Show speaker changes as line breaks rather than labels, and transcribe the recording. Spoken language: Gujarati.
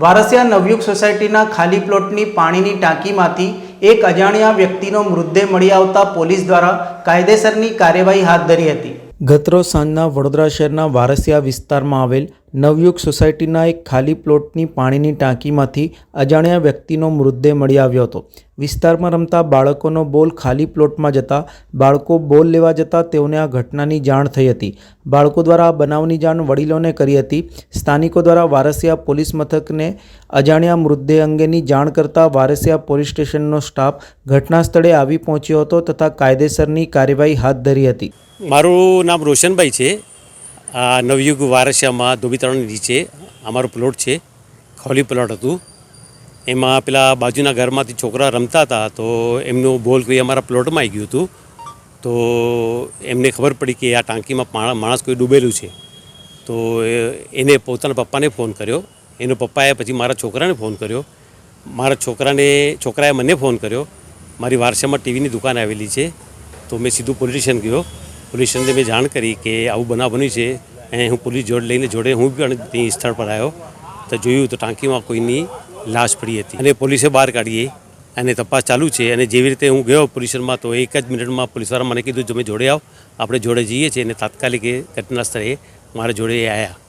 વારસિયા નવયુગ સોસાયટીના ખાલી પ્લોટની પાણીની ટાંકીમાંથી એક અજાણ્યા વ્યક્તિનો મૃતદેહ મળી આવતા પોલીસ દ્વારા કાયદેસરની કાર્યવાહી હાથ ધરી હતી। ગતરોજ સાંજના વડોદરા શહેરના વારસિયા વિસ્તારમાં આવેલ નવયુગ સોસાયટીના એક ખાલી પ્લોટની પાણીની ટાંકીમાંથી અજાણ્યા વ્યક્તિનો મૃતદેહ મળી આવ્યો હતો। વિસ્તારમાં રમતા બાળકોનો બોલ ખાલી પ્લોટમાં જતા બાળકો બોલ લેવા જતા તેઓને આ ઘટનાની જાણ થઈ હતી। બાળકો દ્વારા આ બનાવની જાણ વડીલોને કરી હતી। સ્થાનિકો દ્વારા વારસિયા પોલીસ મથકને અજાણ્યા મૃતદેહ અંગેની જાણ કરતા વારસિયા પોલીસ સ્ટેશનનો સ્ટાફ ઘટના સ્થળે આવી પહોંચ્યો હતો તથા કાયદેસરની કાર્યવાહી હાથ ધરી હતી।
મારું નામ રોશનભાઈ છે। આ નવયુગ વારસિયામાં ધોબીતળાની નીચે અમારો પ્લોટ છે, ખાલી પ્લોટ હતું। એમાં પેલા બાજુના ઘરમાંથી છોકરા રમતા હતા તો એમનું બોલ કોઈ અમારા પ્લોટમાં આવી ગયું હતું। તો એમને ખબર પડી કે આ ટાંકીમાં માણસ કોઈ ડૂબેલું છે, તો એને પોતાના પપ્પાને ફોન કર્યો। એનો પપ્પાએ પછી મારા છોકરાને ફોન કર્યો। મારા છોકરાએ મને ફોન કર્યો। મારી વારસિયામાં ટીવીની દુકાન આવેલી છે, તો મેં સીધું પોલીસ સ્ટેશન ગયો। પોલીસ સ્ટેશનને મેં જાણ કરી કે આવું બનાવ બન્યું છે અને હું પોલીસ જોડે હું પણ ત્યાં સ્થળ પર આવ્યો તો જોયું તો ટાંકીમાં કોઈની લાશ પડી હતી અને પોલીસે બહાર કાઢીએ અને તપાસ ચાલુ છે। અને જેવી રીતે હું ગયો પોલીસ સ્ટેશનમાં તો એક જ મિનિટમાં પોલીસવાળા મને કીધું તમે જોડે આવો, આપણે જોડે જઈએ છીએ અને તાત્કાલિક ઘટના સ્થળે મારા જોડે આવ્યા।